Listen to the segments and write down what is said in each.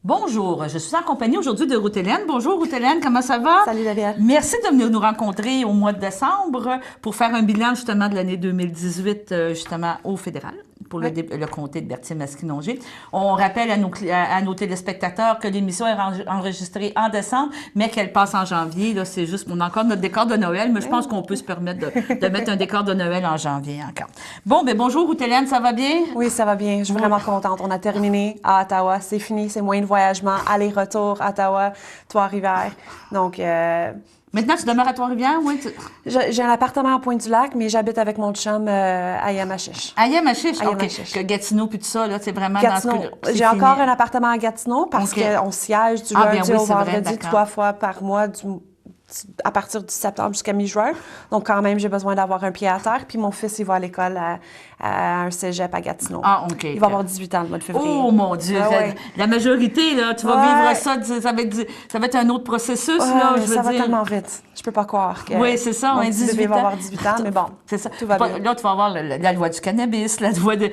Bonjour, je suis en compagnie aujourd'hui de Ruth Hélène. Bonjour Ruth Hélène, comment ça va? Salut David. Merci de venir nous rencontrer au mois de décembre pour faire un bilan justement de l'année 2018 justement au fédéral pour Oui. le comté de Berthier-Masquinongé. On rappelle à nos téléspectateurs que l'émission est enregistrée en décembre, mais qu'elle passe en janvier. Là, c'est juste, on a encore notre décor de Noël, mais je pense qu'on peut se permettre de mettre un décor de Noël en janvier encore. Bon, ben bonjour Ruth Hélène, ça va bien? Oui, ça va bien. Je suis vraiment contente. On a terminé à Ottawa. C'est fini. C'est moins de voyagement. Aller-retour, Ottawa, Trois-Rivières. Donc, Maintenant, tu demeures à Trois-Rivières, oui? j'ai un appartement à Pointe-du-Lac, mais j'habite avec mon chum à Yamachiche. À Yamachiche, À OK. Yamachiche. Que Gatineau puis tout ça, là, c'est vraiment Gatineau. dans ce que J'ai encore un appartement à Gatineau parce OK. qu'on siège du Ah, bien lundi oui, au c'est vrai, vendredi d'accord. 3 fois par mois à partir du septembre jusqu'à mi-juin. Donc, quand même, j'ai besoin d'avoir un pied à terre. Puis mon fils, il va à l'école à un cégep à Gatineau. Ah, OK. Il va avoir 18 ans le mois de février. Oh, mon Dieu! Ah, ouais. La majorité, là, tu vas Ouais. vivre ça, ça va être un autre processus, Ouais, là, mais je veux ça va dire. tellement vite. Je peux pas croire que Oui, c'est ça, mon on a petit 18 bébé va ans. avoir 18 ans, mais bon, C'est ça. tout va bien. Là, tu vas avoir la loi du cannabis, la loi de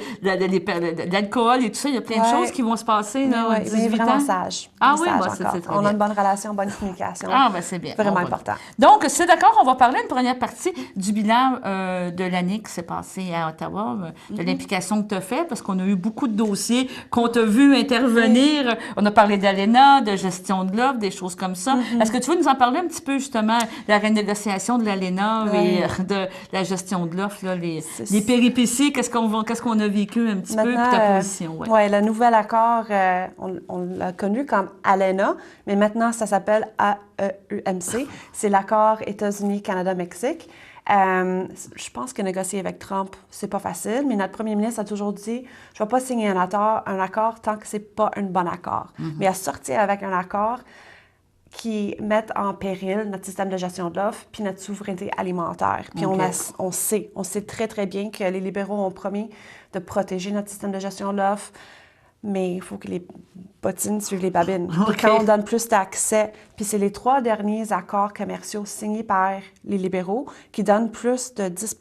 l'alcool et tout ça. Il y a plein de Ouais. choses qui vont se passer, là, à Mais 18 vraiment ans. sage. Ah Il est oui, sage moi, c'est encore. très On bien. a une bonne relation, bonne communication. Ah, ben c'est bien. Vraiment On va- important. Donc, c'est d'accord, on va parler une première partie du bilan de l'année qui s'est passée à Ottawa, de l'implication que tu as fait, parce qu'on a eu beaucoup de dossiers qu'on t'a vu intervenir. On a parlé d'ALENA, de gestion de l'offre, des choses comme ça. Est-ce que tu veux nous en parler un petit peu, justement, de la renégociation de l'ALENA et de la gestion de l'offre, là, les péripéties, qu'est-ce qu'on a vécu un petit peu, puis ta position? Ouais. Ouais, le nouvel accord, on l'a connu comme ALENA, mais maintenant, ça s'appelle AEUMC. C'est l'accord États-Unis-Canada-Mexique. Je pense que négocier avec Trump, c'est pas facile, mais notre premier ministre a toujours dit je vais pas signer un accord tant que c'est pas un bon accord. Mais à sortir avec un accord qui mette en péril notre système de gestion de l'offre puis notre souveraineté alimentaire. Puis OK. on sait très, très bien que les libéraux ont promis de protéger notre système de gestion de l'offre, mais il faut que les bottines suivent les babines. Puis OK. quand on donne plus d'accès, puis c'est les 3 derniers accords commerciaux signés par les libéraux qui donnent plus de 10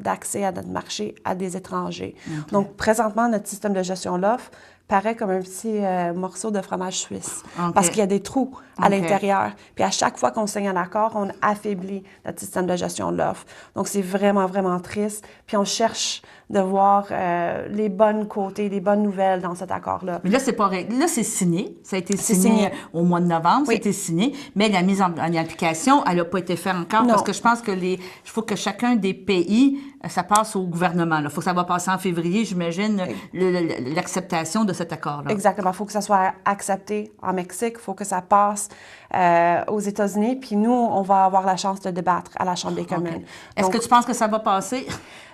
d'accès à notre marché à des étrangers. Donc, présentement, notre système de gestion de l'offre paraît comme un petit morceau de fromage suisse OK. parce qu'il y a des trous à OK. l'intérieur. Puis à chaque fois qu'on signe un accord, on affaiblit notre système de gestion de l'offre. Donc, c'est vraiment, vraiment triste. Puis on cherche de voir les bonnes côtés, les bonnes nouvelles dans cet accord-là. Mais là, c'est pas réglé. Là, c'est signé. Ça a été C'est signé signé. au mois de novembre. Ça a Oui. été signé. Mais la mise en application, elle n'a pas été faite encore Non. parce que je pense que il faut que chacun des pays, ça passe au gouvernement. Il faut que ça va passer en février, j'imagine, l'acceptation de cet accord-là. Exactement. Il faut que ça soit accepté en Mexique. Il faut que ça passe aux États-Unis. Puis nous, on va avoir la chance de débattre à la Chambre des communes. OK. Est-ce que tu penses que ça va passer?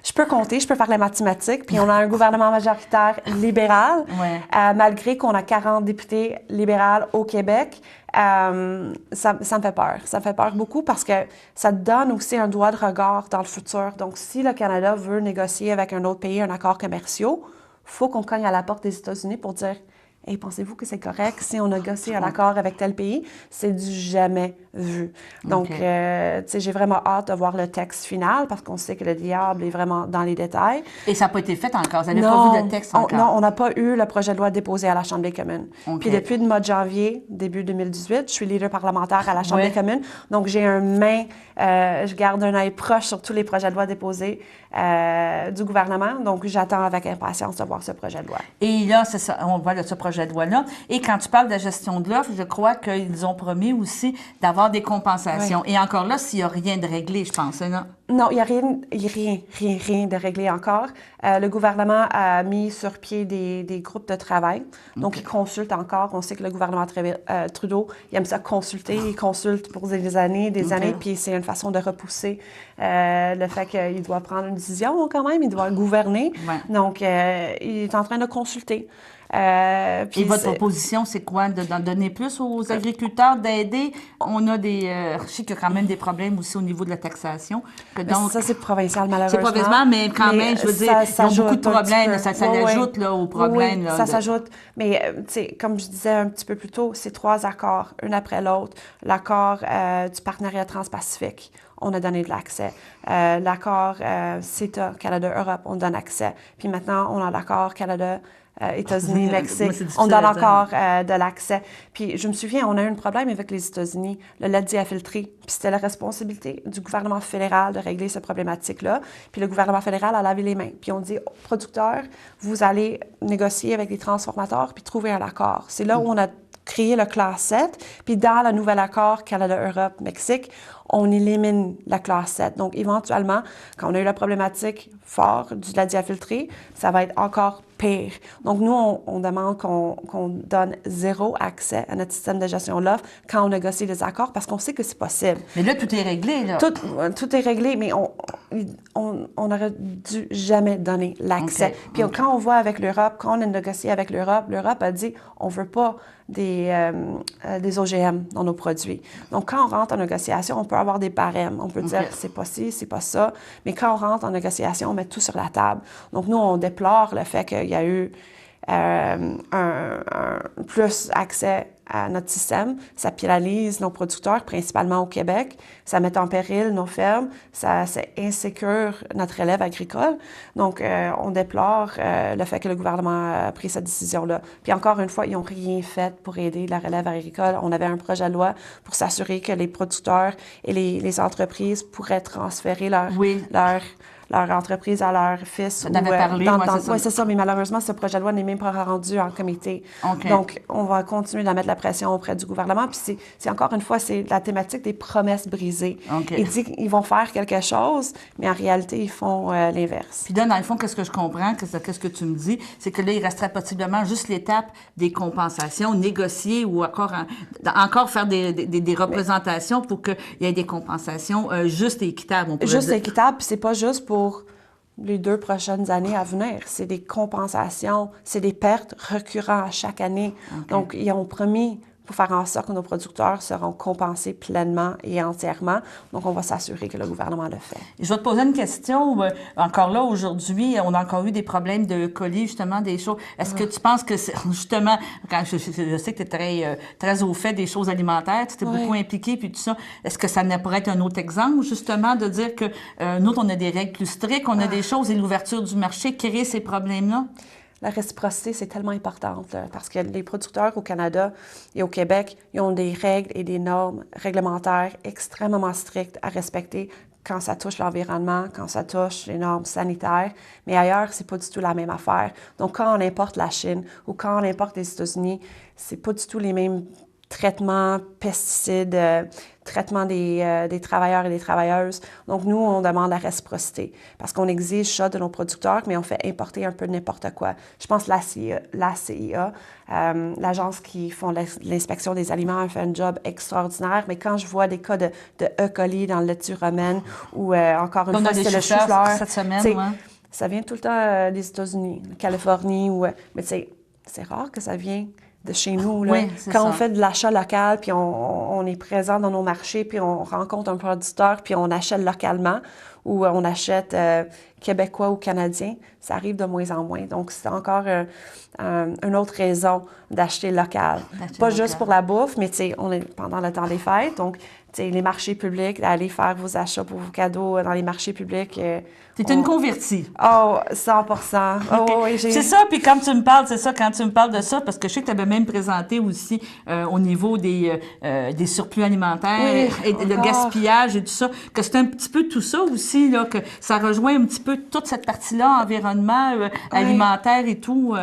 Je peux compter, je peux faire les mathématiques, puis on a un gouvernement majoritaire libéral, Ouais. malgré qu'on a 40 députés libéraux au Québec. Ça me fait peur. Ça me fait peur beaucoup parce que ça donne aussi un droit de regard dans le futur. Donc, si le Canada veut négocier avec un autre pays un accord commercial, il faut qu'on cogne à la porte des États-Unis pour dire « Hey, pensez-vous que c'est correct si on négocie un accord avec tel pays? » C'est du jamais vu. Donc, OK. tu sais, j'ai vraiment hâte de voir le texte final parce qu'on sait que le diable est vraiment dans les détails. Et ça n'a pas été fait encore. Vous n'avez pas vu le texte encore. Non, on n'a pas eu le projet de loi déposé à la Chambre des communes. OK. Puis depuis le mois de janvier, début 2018, je suis leader parlementaire à la Chambre Ouais. des communes. Donc, j'ai je garde un œil proche sur tous les projets de loi déposés du gouvernement. Donc, j'attends avec impatience de voir ce projet de loi. Et là, c'est ça, on voit ce projet de loi-là. Et quand tu parles de la gestion de l'offre, je crois qu'ils ont promis aussi d'avoir des compensations. Et encore là, s'il n'y a rien de réglé, je pense, hein, non? Non, il n'y a rien de réglé encore. Le gouvernement a mis sur pied des groupes de travail. Donc, ils consultent encore. On sait que le gouvernement Trudeau, il aime ça consulter. Il consulte pour des années, puis c'est une façon de repousser le fait qu'il doit prendre une décision quand même. Il doit gouverner. Ouais. Donc, il est en train de consulter. Et votre proposition, c'est quoi? D'en donner plus aux agriculteurs, d'aider? On a je sais qu'il y a quand même des problèmes aussi au niveau de la taxation. Donc, ça, c'est provincial, malheureusement. C'est provincial, mais quand même, je veux dire, ils ont beaucoup de problèmes. Ça l'ajoute là, aux problèmes. Oui, là, ça s'ajoute. Mais, tu sais, comme je disais un petit peu plus tôt, c'est 3 accords, un après l'autre. L'accord du partenariat transpacifique. on a donné de l'accès. L'accord CETA, Canada-Europe, on donne accès. Puis maintenant, on a l'accord Canada, États-Unis, Mexique, on donne encore de l'accès. Puis je me souviens, on a eu un problème avec les États-Unis, le lait diafiltré. Puis c'était la responsabilité du gouvernement fédéral de régler cette problématique-là. Puis le gouvernement fédéral a lavé les mains. Puis on dit, producteurs, vous allez négocier avec les transformateurs puis trouver un accord. C'est là où on a créé le classe 7. Puis dans le nouvel accord Canada, Europe, Mexique, on élimine la classe 7. Donc, éventuellement, quand on a eu la problématique forte du lait diafiltré, ça va être encore pire. Donc, nous, on demande qu'on donne zéro accès à notre système de gestion de l'offre quand on négocie des accords parce qu'on sait que c'est possible. Mais là, tout est réglé, là. Tout est réglé, mais on n'aurait dû jamais donner l'accès. Okay. Puis quand on voit avec l'Europe, quand on a négocié avec l'Europe, l'Europe a dit on ne veut pas des OGM dans nos produits. Donc, quand on rentre en négociation, on peut avoir des barèmes. On peut dire c'est pas ci, c'est pas ça. Mais quand on rentre en négociation, on met tout sur la table. Donc, nous, on déplore le fait qu'il y a eu un plus accès à notre système. Ça pénalise nos producteurs, principalement au Québec. Ça met en péril nos fermes. Ça insécure notre relève agricole. Donc, on déplore le fait que le gouvernement a pris cette décision-là. Puis encore une fois, ils n'ont rien fait pour aider la relève agricole. On avait un projet de loi pour s'assurer que les producteurs et les entreprises pourraient transférer leur entreprise à leur fils. On avait parlé, oui, c'est ça, mais malheureusement, ce projet de loi n'est même pas rendu en comité. Okay. Donc, on va continuer de mettre la pression auprès du gouvernement. Puis c'est encore une fois, c'est la thématique des promesses brisées. Okay. Ils disent qu'ils vont faire quelque chose, mais en réalité, ils font l'inverse. Puis là, dans le fond, qu'est-ce que je comprends, qu'est-ce que tu me dis, c'est que là, il resterait possiblement juste l'étape des compensations, négocier ou encore faire des représentations pour qu'il y ait des compensations justes et équitables. Juste et équitables, puis c'est pas juste pour les 2 prochaines années à venir. C'est des compensations, c'est des pertes récurrentes à chaque année. Okay. Donc, ils ont promis pour faire en sorte que nos producteurs seront compensés pleinement et entièrement. Donc, on va s'assurer que le gouvernement le fait. Je vais te poser une question. Encore là, aujourd'hui, on a encore eu des problèmes de colis, justement, des choses. Est-ce que tu penses que, justement, quand je sais que tu es très au fait des choses alimentaires, tu t'es beaucoup impliqué, puis tout ça, est-ce que ça pourrait être un autre exemple, justement, de dire que nous, on a des règles plus strictes, on a des choses, et l'ouverture du marché crée ces problèmes-là? La réciprocité, c'est tellement important parce que les producteurs au Canada et au Québec, ils ont des règles et des normes réglementaires extrêmement strictes à respecter quand ça touche l'environnement, quand ça touche les normes sanitaires. Mais ailleurs, c'est pas du tout la même affaire. Donc, quand on importe la Chine ou quand on importe les États-Unis, c'est pas du tout les mêmes traitements, pesticides, traitement des travailleurs et des travailleuses. Donc, nous, on demande la réciprocité parce qu'on exige ça de nos producteurs, mais on fait importer un peu n'importe quoi. Je pense que la CIA, l'agence qui font l'inspection des aliments, a fait un job extraordinaire, mais quand je vois des cas de E. coli dans le laitue romaine ou encore une fois, c'est le chou-fleur, cette semaine, ça vient tout le temps des États-Unis, de Californie, mais c'est rare que ça vient de chez nous. Là. Oui, quand ça. on fait de l'achat local, puis on est présent dans nos marchés, puis on rencontre un producteur, puis on achète localement, ou on achète québécois ou canadien, ça arrive de moins en moins. Donc, c'est encore une autre raison d'acheter local. Pas juste pour la bouffe, mais on est pendant le temps des fêtes, donc les marchés publics, d'aller faire vos achats pour vos cadeaux dans les marchés publics. T'es une convertie. Oh, 100%. Okay. Oh, oui, c'est ça, puis quand tu me parles, de ça, parce que je sais que tu avais même présenté aussi au niveau des surplus alimentaires et le gaspillage et tout ça, que c'est un petit peu tout ça aussi, là, que ça rejoint un petit peu toute cette partie-là, environnement, alimentaire et tout.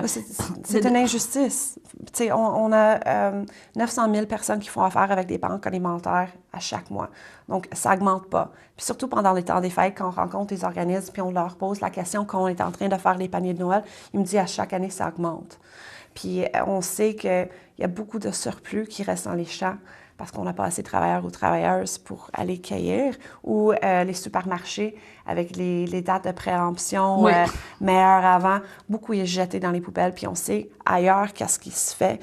C'est une injustice. On a 900 000 personnes qui font affaire avec des banques alimentaires à chaque mois. Donc, ça n'augmente pas. Puis surtout pendant les temps des fêtes, quand on rencontre les organismes puis on leur pose la question quand on est en train de faire les paniers de Noël, ils me disent à chaque année, ça augmente. Puis on sait qu'il y a beaucoup de surplus qui restent dans les champs parce qu'on n'a pas assez de travailleurs ou travailleuses pour aller cueillir, ou les supermarchés avec les dates de préemption meilleures avant, beaucoup est jeté dans les poubelles, puis on sait ailleurs qu'est-ce qui se fait.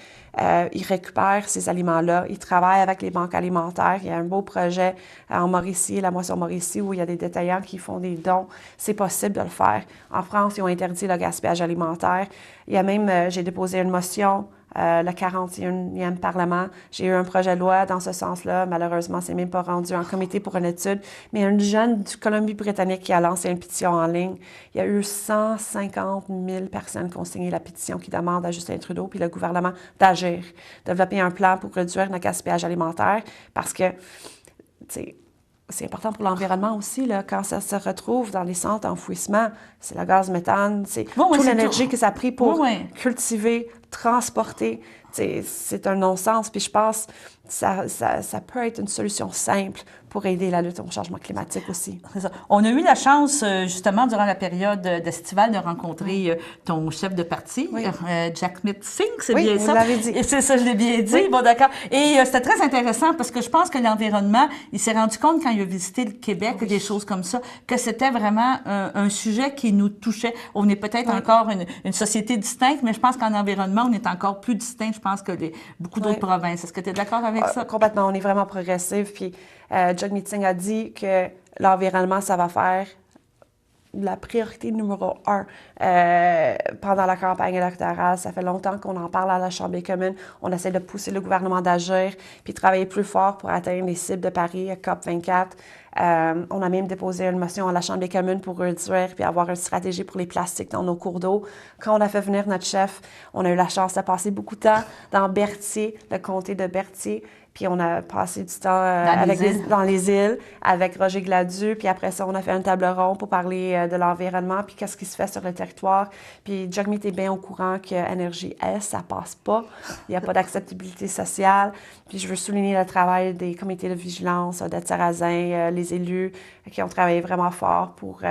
Ils récupèrent ces aliments-là, ils travaillent avec les banques alimentaires. Il y a un beau projet en Mauricie, la moisson Mauricie, où il y a des détaillants qui font des dons. C'est possible de le faire. En France, ils ont interdit le gaspillage alimentaire. Il y a même, j'ai déposé une motion le 41e Parlement. J'ai eu un projet de loi dans ce sens-là. Malheureusement, c'est même pas rendu en comité pour une étude. Mais une jeune du Colombie-Britannique qui a lancé une pétition en ligne. Il y a eu 150 000 personnes qui ont signé la pétition qui demande à Justin Trudeau puis le gouvernement d'agir, développer un plan pour réduire le gaspillage alimentaire parce que, tu sais, c'est important pour l'environnement aussi, là, quand ça se retrouve dans les centres d'enfouissement. C'est le gaz méthane, c'est toute l'énergie que ça a pris pour cultiver, transporter. C'est un non-sens. Puis je pense que ça peut être une solution simple pour aider la lutte au changement climatique aussi. C'est ça. On a eu la chance, justement, durant la période estivale, de rencontrer ton chef de parti, Jagmeet Singh, c'est bien ça? Oui, vous l'avez dit. Et c'est ça, je l'ai bien dit. Oui. Bon, d'accord. Et c'était très intéressant parce que je pense que l'environnement, il s'est rendu compte quand il a visité le Québec et des choses comme ça, que c'était vraiment un sujet qui nous touchait. On est peut-être encore une société distincte, mais je pense qu'en environnement, on est encore plus distinct, je pense, que beaucoup d'autres provinces. Est-ce que tu es d'accord avec ça? Complètement. On est vraiment progressif. Puis Jagmeet Singh a dit que l'environnement, ça va faire la priorité numéro 1 pendant la campagne électorale. Ça fait longtemps qu'on en parle à la Chambre des communes. On essaie de pousser le gouvernement d'agir puis travailler plus fort pour atteindre les cibles de Paris, COP24. On a même déposé une motion à la Chambre des communes pour réduire puis avoir une stratégie pour les plastiques dans nos cours d'eau. Quand on a fait venir notre chef, on a eu la chance de passer beaucoup de temps dans Berthier, le comté de Berthier. Puis on a passé du temps dans les îles avec Roger Gladu. Puis après ça, on a fait une table ronde pour parler de l'environnement puis qu'est-ce qui se fait sur le territoire. Puis Jagmeet est bien au courant que Énergie S, ça passe pas. Il n'y a pas d'acceptabilité sociale. Puis je veux souligner le travail des comités de vigilance, de Sarrazin, les élus qui ont travaillé vraiment fort pour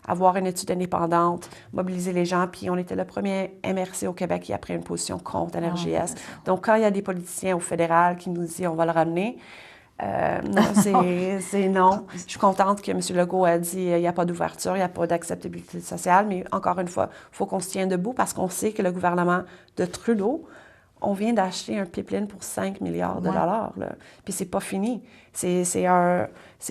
avoir une étude indépendante, mobiliser les gens. Puis on était le premier MRC au Québec qui a pris une position contre Énergie S. Donc quand il y a des politiciens au fédéral qui nous disent on va le ramener, non, c'est non. Je suis contente que M. Legault a dit il n'y a pas d'ouverture, il n'y a pas d'acceptabilité sociale, mais encore une fois, il faut qu'on se tienne debout parce qu'on sait que le gouvernement de Trudeau, on vient d'acheter un pipeline pour 5 milliards de dollars. Là. Puis c'est pas fini. C'est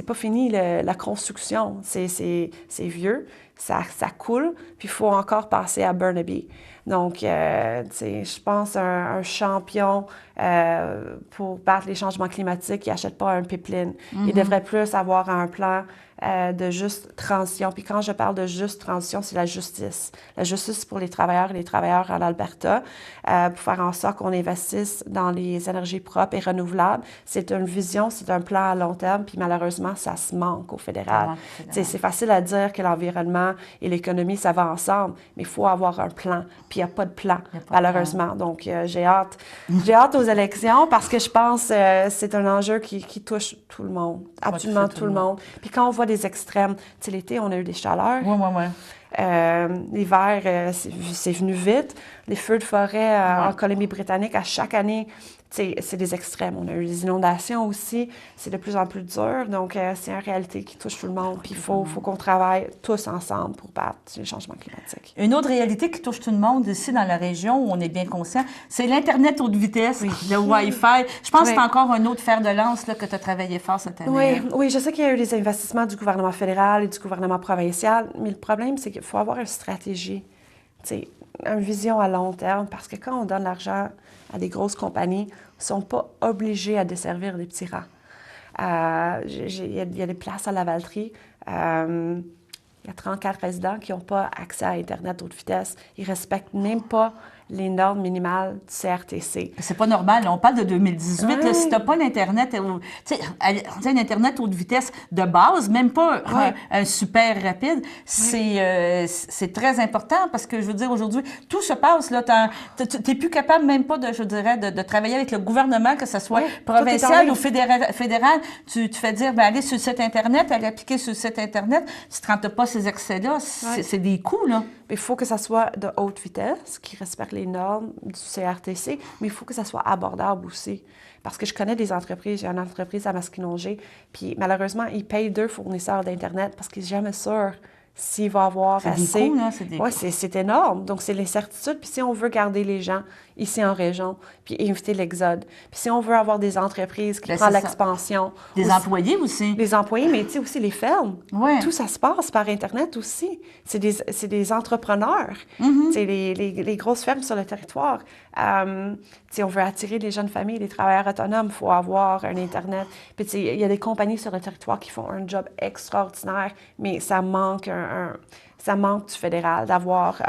pas fini la construction. C'est vieux, ça coule, puis il faut encore passer à Burnaby. Donc, je pense un champion pour battre les changements climatiques, il n'achète pas un pipeline. Il devrait plus avoir un plan de juste transition. Puis quand je parle de juste transition, c'est la justice. La justice pour les travailleurs et les travailleurs en Alberta, pour faire en sorte qu'on investisse dans les énergies propres et renouvelables. C'est une vision, c'est un plan à long terme, puis malheureusement, ça se manque au fédéral. C'est facile à dire que l'environnement et l'économie, ça va ensemble, mais il faut avoir un plan, puis il n'y a pas de plan, malheureusement. Donc, j'ai hâte aux élections parce que je pense que c'est un enjeu qui touche tout le monde, absolument tout le monde. Puis quand on voit des extrêmes, tu sais, l'été, on a eu des chaleurs. L'hiver, c'est venu vite. Les feux de forêt en Colombie-Britannique, à chaque année, c'est des extrêmes. On a eu des inondations aussi. C'est de plus en plus dur. Donc, c'est une réalité qui touche tout le monde. Puis, il faut qu'on travaille tous ensemble pour battre les changements climatiques. Une autre réalité qui touche tout le monde ici dans la région, où on est bien conscient, c'est l'Internet haute vitesse, le Wi-Fi. Je pense que c'est encore un autre fer de lance là, que tu as travaillé fort cette année. Oui, je sais qu'il y a eu des investissements du gouvernement fédéral et du gouvernement provincial, mais le problème, c'est qu'il faut avoir une stratégie, une vision à long terme, parce que quand on donne l'argent à des grosses compagnies, ils ne sont pas obligés à desservir les petits rats. Il y a des places à Lavaltrie. Il y a 34 résidents qui n'ont pas accès à Internet haute vitesse. Ils ne respectent même pas les normes minimales du CRTC. C'est pas normal. On parle de 2018. Là, si tu n'as pas l'Internet, un Internet haute vitesse de base, même pas un super rapide, c'est très important parce que, je veux dire, aujourd'hui, tout se passe. Tu n'es plus capable même pas, de travailler avec le gouvernement, que ce soit provincial ou fédéral. Tu te fais dire, allez sur le site Internet, allez appliquer sur le site Internet. Tu ne te rends pas ces accès-là. C'est des coûts, là. Il faut que ça soit de haute vitesse, qui respecte les normes du CRTC, mais il faut que ça soit abordable aussi. Parce que je connais des entreprises, j'ai une entreprise à Masquinongé, puis malheureusement, ils payent 2 fournisseurs d'Internet parce qu'ils sont jamais sûrs s'il va avoir C'est des assez. coûts, là, c'est des Oui, coûts. c'est énorme. Donc, c'est l'incertitude. Puis si on veut garder les gens ici en région, puis éviter l'exode, puis si on veut avoir des entreprises qui Ben, prennent c'est ça. l'expansion, Des aussi- employés aussi. les employés, mais tu sais aussi les fermes. Ouais. Tout ça se passe par Internet aussi. C'est des entrepreneurs. Mm-hmm. Tu sais, les grosses fermes sur le territoire. Tu sais, on veut attirer les jeunes familles, les travailleurs autonomes, il faut avoir un Internet. Puis tu sais, il y a des compagnies sur le territoire qui font un job extraordinaire, mais ça manque ça manque du fédéral d'avoir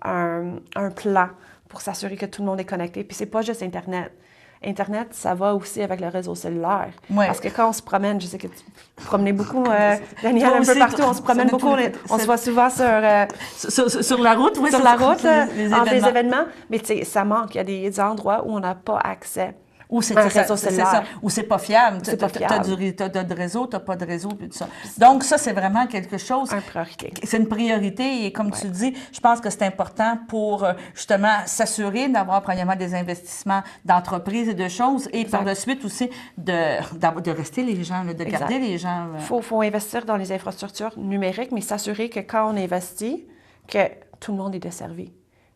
un plan pour s'assurer que tout le monde est connecté. Puis c'est pas juste Internet. Internet, ça va aussi avec le réseau cellulaire. Ouais. Parce que quand on se promène, je sais que tu te promenais beaucoup, Daniel, Toi un aussi, peu partout, on se promène beaucoup, on se voit souvent sur la route, oui. sur la route, les entre les événements. événements, mais tu sais, ça manque. Il y a des endroits où on n'a pas accès. Ou c'est Un ça, réseau c'est cellulaire. ça. Ou c'est pas fiable. C'est pas T'as fiable. t'as de réseau, t'as pas de réseau, puis tout ça. Donc, ça, c'est vraiment quelque chose. Une priorité. C'est une priorité et comme tu dis, je pense que c'est important pour justement s'assurer d'avoir premièrement des investissements d'entreprises et de choses et par la suite aussi de rester les gens, là, de garder les gens. Faut investir dans les infrastructures numériques, mais s'assurer que quand on investit, que tout le monde est desservi.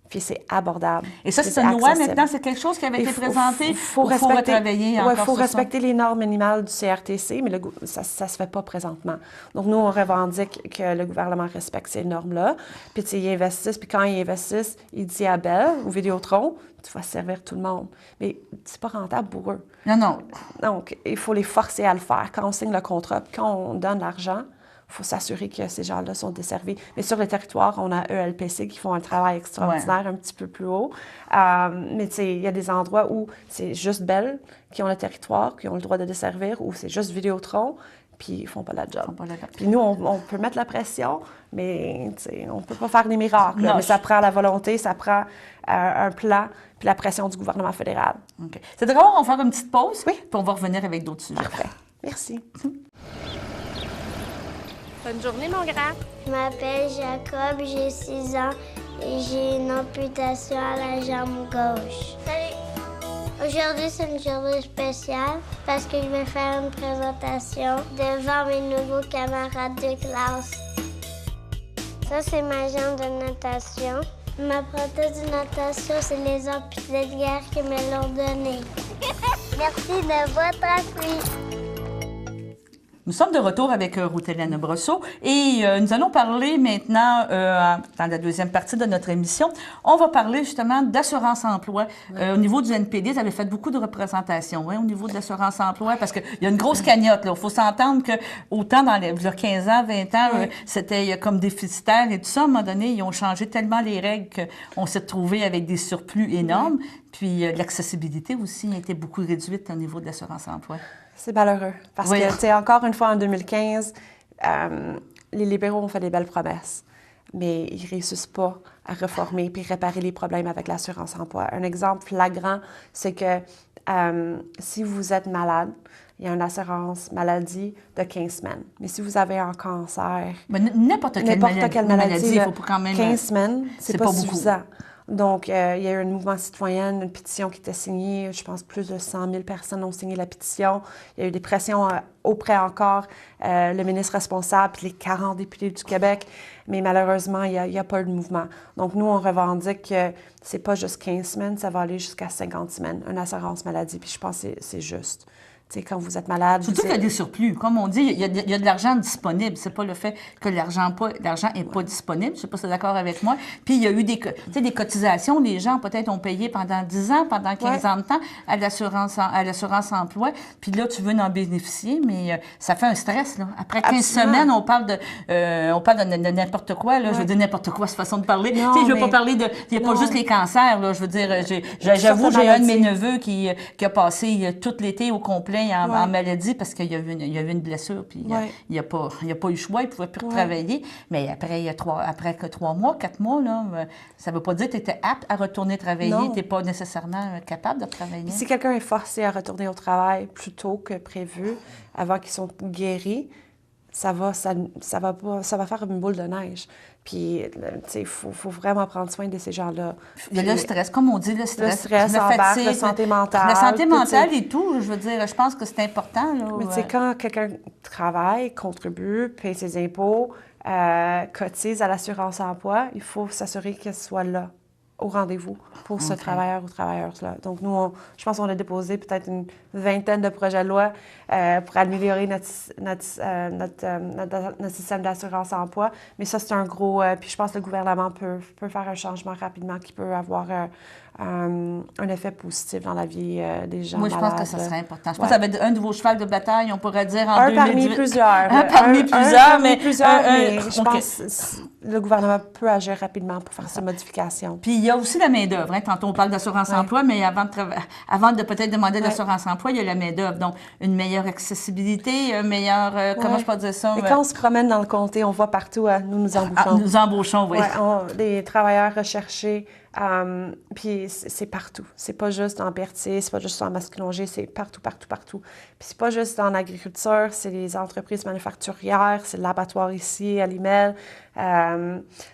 Puis c'est abordable. Et ça, c'est une loi maintenant, c'est quelque chose qui avait été présenté. Il faut retravailler encore faut sur respecter les normes minimales du CRTC, mais ça ne se fait pas présentement. Donc, nous, on revendique que le gouvernement respecte ces normes-là. Puis, tu sais, ils investissent, puis quand ils investissent, ils disent à Bell ou Vidéotron, tu vas servir tout le monde. Mais c'est pas rentable pour eux. Non, non. Donc, il faut les forcer à le faire. Quand on signe le contrat, puis quand on donne l'argent, il faut s'assurer que ces gens-là sont desservis. Mais sur le territoire, on a ELPC qui font un travail extraordinaire un petit peu plus haut. Mais tu sais, il y a des endroits où c'est juste Bell qui ont le territoire, qui ont le droit de desservir, ou c'est juste Vidéotron, puis ils font pas la job. Puis nous, on peut mettre la pression, mais tu sais, on peut pas faire des miracles. Mais ça prend la volonté, ça prend un plan, puis la pression du gouvernement fédéral. OK. C'est drôle, on va faire une petite pause, oui, puis on va revenir avec d'autres sujets. Parfait. Merci. Bonne journée, mon grand. Je m'appelle Jacob, j'ai 6 ans et j'ai une amputation à la jambe gauche. Salut! Aujourd'hui, c'est une journée spéciale parce que je vais faire une présentation devant mes nouveaux camarades de classe. Ça, c'est ma jambe de natation. Ma prothèse de natation, c'est les amputés de guerre qui me l'ont donnée. Merci de votre appui. Nous sommes de retour avec Ruth Hélène Brosseau et nous allons parler maintenant, dans la deuxième partie de notre émission, on va parler justement d'assurance-emploi. Au niveau du NPD, vous avez fait beaucoup de représentations au niveau de l'assurance-emploi parce qu'il y a une grosse cagnotte. Il faut s'entendre que autant dans les 15 ans, 20 ans, c'était comme déficitaire et tout ça. À un moment donné, ils ont changé tellement les règles qu'on s'est retrouvé avec des surplus énormes. Puis l'accessibilité aussi a été beaucoup réduite au niveau de l'assurance-emploi. C'est malheureux. Parce que, tu sais, encore une fois, en 2015, les libéraux ont fait des belles promesses, mais ils ne réussissent pas à réformer puis réparer les problèmes avec l'assurance-emploi. Un exemple flagrant, c'est que si vous êtes malade, il y a une assurance maladie de 15 semaines. Mais si vous avez un cancer, n'importe quelle maladie, il faut quand même... 15 semaines, c'est pas suffisant. Beaucoup. Donc, il y a eu un mouvement citoyen, une pétition qui était signée. Je pense plus de 100 000 personnes ont signé la pétition. Il y a eu des pressions auprès encore le ministre responsable puis les 40 députés du Québec. Mais malheureusement, il n'y a pas eu de mouvement. Donc, nous, on revendique que c'est pas juste 15 semaines, ça va aller jusqu'à 50 semaines, une assurance maladie. Puis je pense que c'est juste. Tu sais, quand vous êtes malade... Surtout qu'il y a des surplus. Comme on dit, il y a de l'argent disponible. C'est pas le fait que l'argent n'est pas disponible. Je sais pas si tu es d'accord avec moi. Puis il y a eu des cotisations. Les gens, peut-être, ont payé pendant 10 ans, pendant 15 ans de temps à l'assurance-emploi. Puis là, tu veux en bénéficier, mais ça fait un stress. Là. Après 15 semaines, on parle de n'importe quoi. Là. Je veux dire n'importe quoi, cette façon de parler. Non, je veux pas parler de... Il n'y a pas juste les cancers. Là. Je veux dire, j'avoue, j'ai un de mes neveux qui a passé tout l'été au complet en maladie parce qu'il y a eu une blessure, puis il n'a pas eu le choix, il ne pouvait plus travailler. Mais après 3 mois, 4 mois, là, ça ne veut pas dire que tu étais apte à retourner travailler, tu n'es pas nécessairement capable de travailler. Si quelqu'un est forcé à retourner au travail plus tôt que prévu, avant qu'ils sont guéris, ça va faire une boule de neige. Puis, tu sais, il faut vraiment prendre soin de ces gens-là. Il y a le stress, comme on dit, le stress la fatigue, la santé mentale. La santé mentale et tout, je veux dire, je pense que c'est important. Là, mais tu sais, quand quelqu'un travaille, contribue, paye ses impôts, cotise à l'assurance-emploi, il faut s'assurer qu'elle soit là, au rendez-vous, pour ce travailleur ou travailleuse-là. Donc, nous, je pense qu'on a déposé peut-être une vingtaine de projets de loi pour améliorer notre système d'assurance-emploi. Mais ça, c'est un gros... puis je pense que le gouvernement peut faire un changement rapidement qui peut avoir un effet positif dans la vie des gens Moi, je malades. pense que ça serait important. Je pense que ça va être un de vos chevals de bataille, on pourrait dire en Un 2018. parmi plusieurs. Mais je pense que le gouvernement peut agir rapidement pour faire ces modifications. Puis il y a aussi la main-d'œuvre. Hein. Tantôt, on parle d'assurance-emploi, mais avant de peut-être demander d'assurance-emploi, il y a la main-d'œuvre. Donc, une meilleure accessibilité, un meilleur. Comment je peux dire ça? Et quand on se promène dans le comté, on voit partout, nous embauchons. Nous embauchons, oui. Des travailleurs recherchés. Puis c'est partout. C'est pas juste en Berthier, c'est pas juste en Masquinongé, c'est partout, partout, partout. Puis c'est pas juste en agriculture, c'est les entreprises manufacturières, c'est l'abattoir ici, à Limel.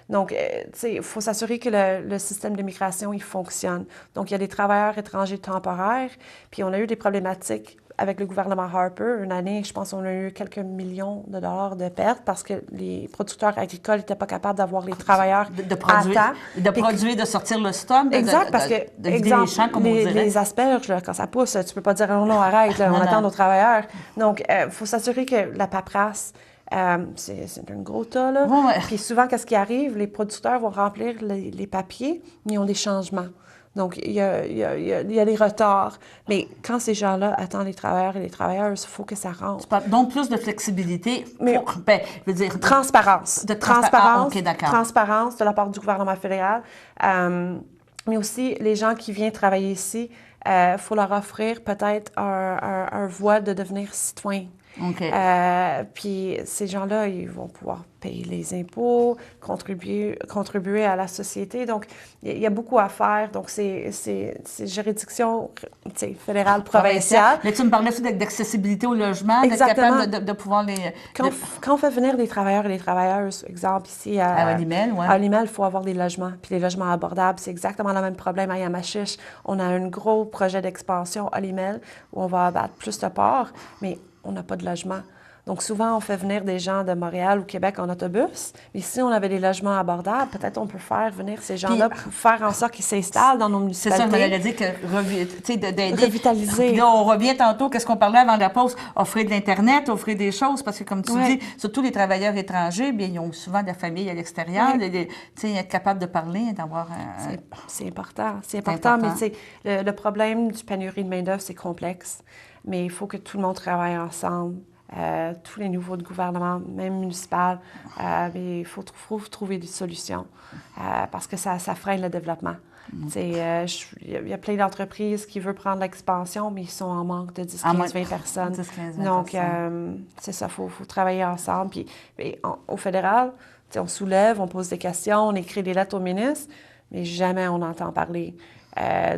Donc, tu sais, il faut s'assurer que le système d'immigration, il fonctionne. Donc, il y a des travailleurs étrangers temporaires, puis on a eu des problématiques avec le gouvernement Harper. Une année, je pense qu'on a eu quelques millions de dollars de pertes parce que les producteurs agricoles n'étaient pas capables d'avoir les travailleurs de produire, à temps. De produire, de sortir le stock, exact, parce que, de vider les champs, comme on dirait. Les asperges, là, quand ça pousse, tu ne peux pas dire non, arrête, là, on attend nos travailleurs. Donc, il faut s'assurer que la paperasse, c'est un gros tas, là. Ouais. Puis souvent, qu'est-ce qui arrive? Les producteurs vont remplir les papiers, mais ils ont des changements. Donc, il y a des retards. Mais quand ces gens-là attendent les travailleurs et les travailleuses, il faut que ça rentre. Donc, plus de flexibilité pour, je veux dire... Transparence. OK, d'accord. Transparence de la part du gouvernement fédéral. Mais aussi, les gens qui viennent travailler ici, il faut leur offrir peut-être un voie de devenir citoyen. OK. Puis ces gens-là, ils vont pouvoir payer les impôts, contribuer à la société. Donc, il y a beaucoup à faire. Donc, c'est juridiction fédérale, provinciale. Mais tu me parlais aussi d'accessibilité au logement, exactement. d'être capable de pouvoir les... Quand on fait venir des travailleurs et des travailleuses, exemple ici à Limel, à Limel, il faut avoir des logements. Puis les logements abordables, c'est exactement le même problème à Yamachiche. On a un gros projet d'expansion à Limel où on va abattre plus de porcs, mais on n'a pas de logement. Donc, souvent, on fait venir des gens de Montréal ou Québec en autobus. Mais si on avait des logements abordables, peut-être on peut faire venir ces gens-là pour faire en sorte qu'ils s'installent dans nos municipalités. C'est ça, je m'allais dire que d'aider. Revitaliser. Puis là, on revient tantôt, qu'est-ce qu'on parlait avant la pause? Offrir de l'Internet, offrir des choses, parce que comme tu dis, surtout les travailleurs étrangers, bien, ils ont souvent de la famille à l'extérieur. Tu sais, être capable de parler, d'avoir... C'est important. C'est important, mais le problème du pénurie de main-d'œuvre, c'est complexe. Mais il faut que tout le monde travaille ensemble. Tous les niveaux de gouvernement, même municipal, mais il faut trouver des solutions parce que ça freine le développement. Il y a plein d'entreprises qui veulent prendre l'expansion, mais ils sont en manque de 10, 15, 20 personnes. 10, 15, 20 Donc, c'est ça, il faut travailler ensemble. Puis au fédéral, on soulève, on pose des questions, on écrit des lettres au ministre, mais jamais on entend parler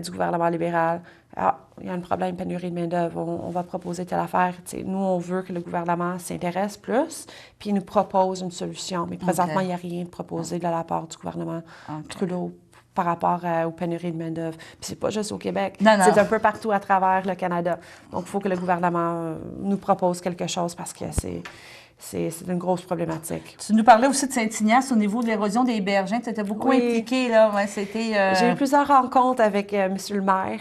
du gouvernement libéral. Ah, il y a un problème, pénurie de main-d'œuvre, on va proposer telle affaire. T'sais, nous, on veut que le gouvernement s'intéresse plus, puis il nous propose une solution. Mais présentement, il n'y a rien de proposé de la part du gouvernement Trudeau par rapport aux pénuries de main-d'œuvre. Puis c'est pas juste au Québec, c'est un peu partout à travers le Canada. Donc, il faut que le gouvernement nous propose quelque chose parce que c'est une grosse problématique. Tu nous parlais aussi de Saint-Ignace au niveau de l'érosion des berges. Tu étais beaucoup impliquée, là. Ouais, c'était... J'ai eu plusieurs rencontres avec M. le maire,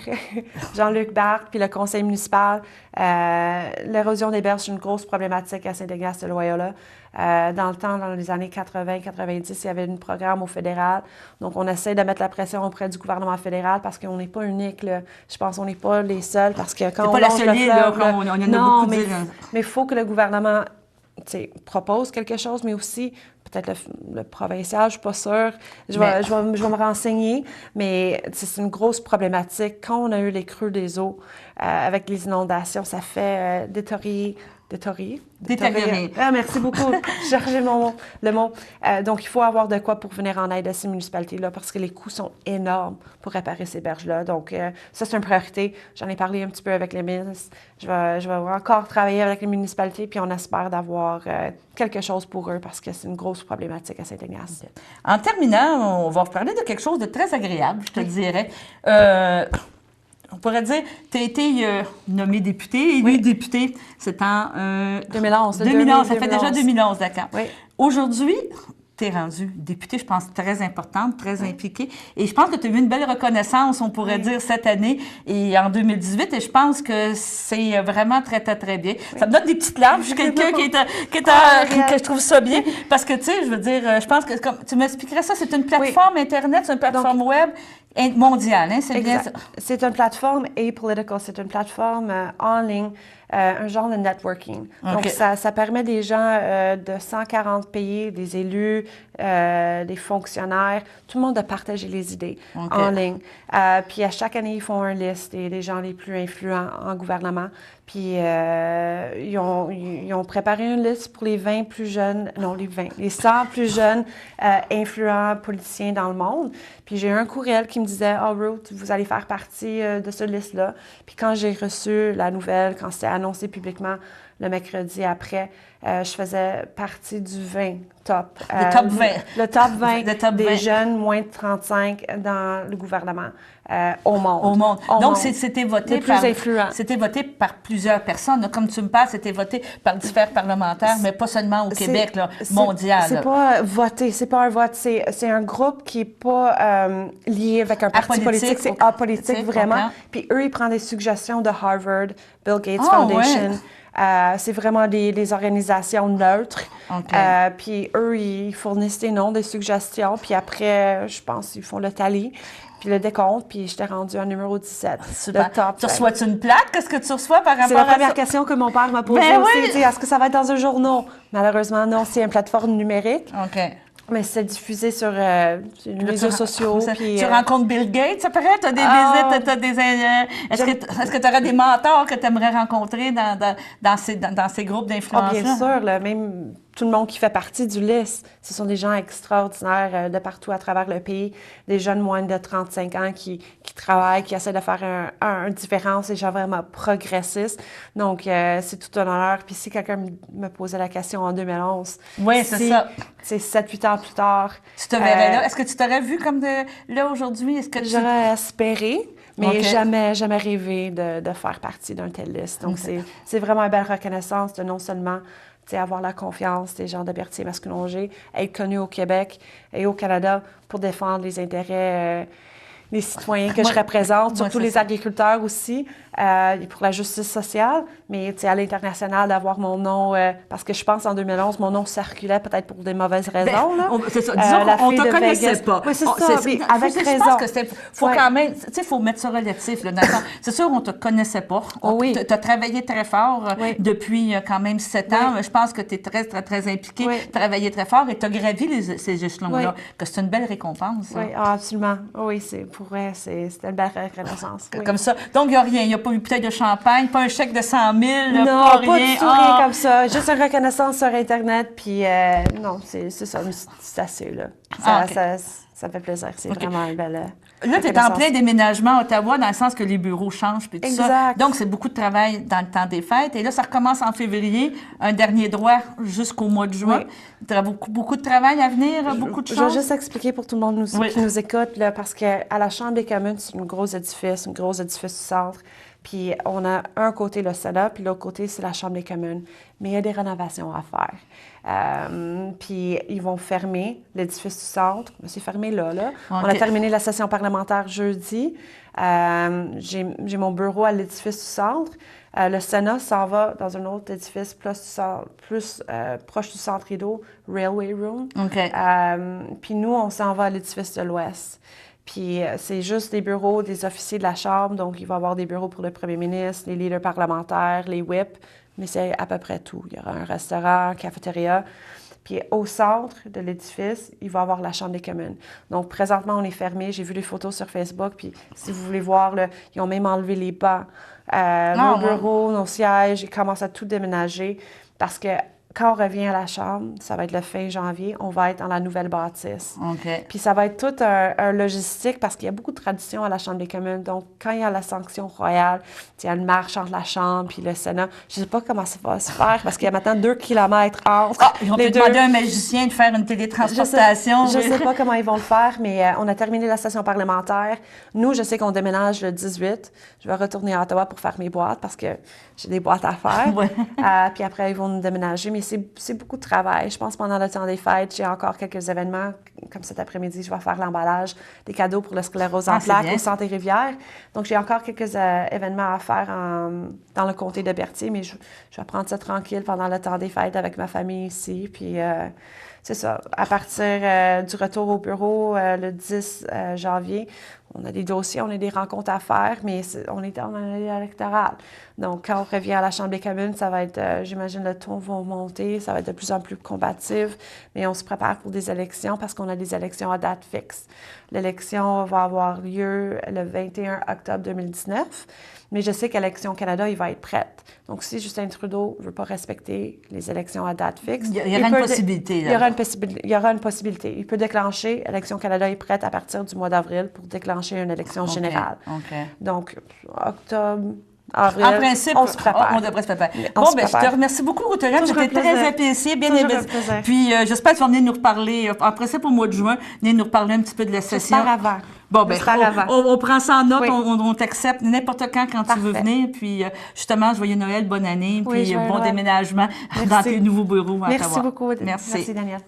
Jean-Luc Barthes, puis le conseil municipal. L'érosion des berges, c'est une grosse problématique à Saint-Ignace-de-Loyola. Dans le temps, dans les années 80-90, il y avait un programme au fédéral. Donc, on essaie de mettre la pression auprès du gouvernement fédéral parce qu'on n'est pas unique, là. Je pense qu'on n'est pas les seuls parce que quand on longe le fleuve... on en a beaucoup dit. Mais il faut que le gouvernement... propose quelque chose, mais aussi peut-être le provincial, je ne suis pas sûre. Je vais me renseigner, mais c'est une grosse problématique. Quand on a eu les crues des eaux avec les inondations, ça fait détériorer. Ah, merci beaucoup. Je cherchais le mot. Donc, il faut avoir de quoi pour venir en aide à ces municipalités-là parce que les coûts sont énormes pour réparer ces berges-là. Donc, ça, c'est une priorité. J'en ai parlé un petit peu avec les ministres. Je vais encore travailler avec les municipalités puis on espère d'avoir quelque chose pour eux parce que c'est une grosse problématique à Saint-Ignace. En terminant, on va vous parler de quelque chose de très agréable, je te dirais. on pourrait dire, tu as été nommé député, élu député, c'est en 2011. 2011, ça fait déjà 2011, d'accord. Oui. Aujourd'hui, tu es rendu député, je pense, très importante, très impliquée. Et je pense que tu as eu une belle reconnaissance, on pourrait dire, cette année et en 2018. Et je pense que c'est vraiment très, très, très bien. Ça me donne des petites larmes. Je suis quelqu'un que je trouve ça bien. Parce que, tu sais, je veux dire, je pense que, comme tu m'expliquerais ça, c'est une plateforme Internet, c'est une plateforme web mondiale, hein, c'est bien ça? C'est une plateforme apolitical, c'est une plateforme en ligne, un genre de networking. Donc, ça permet des gens de 140 pays, des élus, des fonctionnaires, tout le monde de partager les idées en ligne. Puis à chaque année, ils font une liste des gens les plus influents en gouvernement. Puis ils ont préparé une liste pour les 20 plus jeunes, non, les 100 plus jeunes influents politiciens dans le monde. Puis j'ai eu un courriel qui me disait « Oh, Ruth, vous allez faire partie de cette liste-là. » Puis quand j'ai reçu la nouvelle, quand c'était annoncé publiquement le mercredi après, je faisais partie du 20 top. Le top 20. Le top 20 le top des 20. jeunes moins de 35 dans le gouvernement au monde. Au monde. Donc, c'était voté C'était voté par plusieurs personnes. Comme tu me parles, c'était voté par différents parlementaires, mais pas seulement au Québec, là, mondial. C'est pas voté, c'est pas un vote. C'est un groupe qui n'est pas lié avec un parti politique. C'est apolitique, vraiment. Puis eux, ils prennent des suggestions de Harvard, Bill Gates Foundation. Ouais. C'est vraiment des organisations neutres. Puis eux, ils fournissent des noms, des suggestions. Puis après, je pense qu'ils font le tally, puis le décompte. Puis j'étais rendue en numéro 17. Super. Tu reçois-tu une plaque? Qu'est-ce que tu reçois par rapport à ça? C'est la première question que mon père m'a posée aussi. Est-ce que ça va être dans un journal? Malheureusement, non. C'est une plateforme numérique. Mais c'est diffusé sur les réseaux sociaux. Tu rencontres Bill Gates, ça paraît? Tu as des visites? Est-ce que tu aurais des mentors que tu aimerais rencontrer dans ces groupes d'influence? Bien sûr. Même tout le monde qui fait partie du liste, ce sont des gens extraordinaires de partout à travers le pays. Des jeunes moins de 35 ans qui travaillent, qui essaient de faire une différence, des gens vraiment progressistes. Donc, c'est tout un honneur. Puis si quelqu'un me posait la question en 2011... Oui, c'est ça. C'est 7-8 ans plus tard. Tu te verrais là? Est-ce que tu t'aurais vu comme là aujourd'hui? J'aurais espéré, mais jamais rêvé de faire partie d'un tel liste. Donc, c'est vraiment une belle reconnaissance de non seulement avoir la confiance des gens de Berthier-Masconoger, être connu au Québec et au Canada pour défendre les intérêts des citoyens que je représente, surtout les agriculteurs aussi, et pour la justice sociale, mais à l'international, d'avoir mon nom, parce que je pense en 2011, mon nom circulait peut-être pour des mauvaises raisons. C'est ça, disons qu'on ne te connaissait pas. Oui, c'est ça, avec raison. Je pense que faut quand même, tu sais, il faut mettre ça relatif. C'est sûr, on ne te connaissait pas. Tu as travaillé très fort depuis quand même 7 ans. Je pense que tu es très, très, très impliqué, travaillé très fort et tu as gravi ces échelons-là, que c'est une belle récompense. Oui, absolument. Oui, pour vrai, c'était une belle reconnaissance. Comme ça. Donc, il n'y a rien. Il n'y a pas eu bouteille de champagne, pas un chèque de 100 000, non, pas rien. rien. Du tout, rien comme ça. Juste une reconnaissance sur Internet, puis non, c'est ça, c'est assez, là. Ça me fait plaisir. C'est vraiment une belle... Là, tu es en plein déménagement à Ottawa, dans le sens que les bureaux changent puis tout ça. Donc, c'est beaucoup de travail dans le temps des fêtes. Et là, ça recommence en février, un dernier droit jusqu'au mois de juin. Tu as beaucoup de travail à venir, beaucoup de choses. Je vais juste expliquer pour tout le monde qui nous écoute, là, parce qu'à la Chambre des communes, c'est un gros édifice du centre. Puis on a un côté le Sénat, puis l'autre côté, c'est la Chambre des communes. Mais il y a des rénovations à faire. Puis ils vont fermer l'édifice du centre. C'est fermé là. On a terminé la session parlementaire jeudi. J'ai mon bureau à l'édifice du centre. Le Sénat s'en va dans un autre édifice plus proche du centre Rideau, Railway Room. Puis nous, on s'en va à l'édifice de l'Ouest. Puis c'est juste des bureaux des officiers de la Chambre, donc il va y avoir des bureaux pour le premier ministre, les leaders parlementaires, les whips, mais c'est à peu près tout. Il y aura un restaurant, cafétéria. Puis au centre de l'édifice, il va y avoir la Chambre des communes. Donc présentement, on est fermé. J'ai vu les photos sur Facebook, puis si vous voulez voir, là, ils ont même enlevé les bancs. Nos bureaux, nos sièges, ils commencent à tout déménager parce que quand on revient à la Chambre, ça va être le fin janvier, on va être dans la nouvelle bâtisse. OK. Puis ça va être tout un logistique parce qu'il y a beaucoup de traditions à la Chambre des communes. Donc, quand il y a la sanction royale, il y a une marche entre la Chambre puis le Sénat. Je ne sais pas comment ça va se faire parce qu'il y a maintenant 2 kilomètres entre Ils ont les deux. demandé à un magicien de faire une télétransportation. Je sais pas comment ils vont le faire, mais on a terminé la session parlementaire. Nous, je sais qu'on déménage le 18. Je vais retourner à Ottawa pour faire mes boîtes parce que j'ai des boîtes à faire. Ouais. Puis après, ils vont nous déménager. Mais c'est beaucoup de travail. Je pense que pendant le temps des fêtes, j'ai encore quelques événements. Comme cet après-midi, je vais faire l'emballage des cadeaux pour le sclérose en c'est plaques bien. au Centre des Rivières. Donc, j'ai encore quelques événements à faire dans le comté de Berthier, mais je vais prendre ça tranquille pendant le temps des fêtes avec ma famille ici. Puis, c'est ça. À partir du retour au bureau le 10 janvier, on a des dossiers, on a des rencontres à faire, mais on est en année électorale. Donc, quand on revient à la Chambre des communes, ça va être, j'imagine, le ton va monter, ça va être de plus en plus combatif, mais on se prépare pour des élections parce qu'on a des élections à date fixe. L'élection va avoir lieu le 21 octobre 2019, mais je sais qu'Élections Canada, il va être prête. Donc, si Justin Trudeau ne veut pas respecter les élections à date fixe... Il y aura une possibilité. Il y aura une possibilité. Il peut déclencher, Élections Canada est prête à partir du mois d'avril pour déclencher une élection générale. OK. Donc, octobre, avril, En principe, on se prépare. on devrait se préparer. On Bon, se ben, je prépare. te remercie beaucoup, Ruth-Hélène. Toujours C'était un très plaisir. apprécié, bien Toujours aimé. un plaisir. Puis, j'espère que tu vas venir nous reparler, en principe au mois de juin, venir nous reparler un petit peu de la session. J'espère avant. Bon, ben, J'espère avant. on prend ça en note, Oui. on t'accepte n'importe quand tu veux Parfait. venir. Puis, justement, joyeux Noël, bonne année, Oui, puis joyeux bon Noël. déménagement dans Merci. tes nouveaux bureaux à Merci Ottawa. beaucoup. Merci. Merci, Daniel.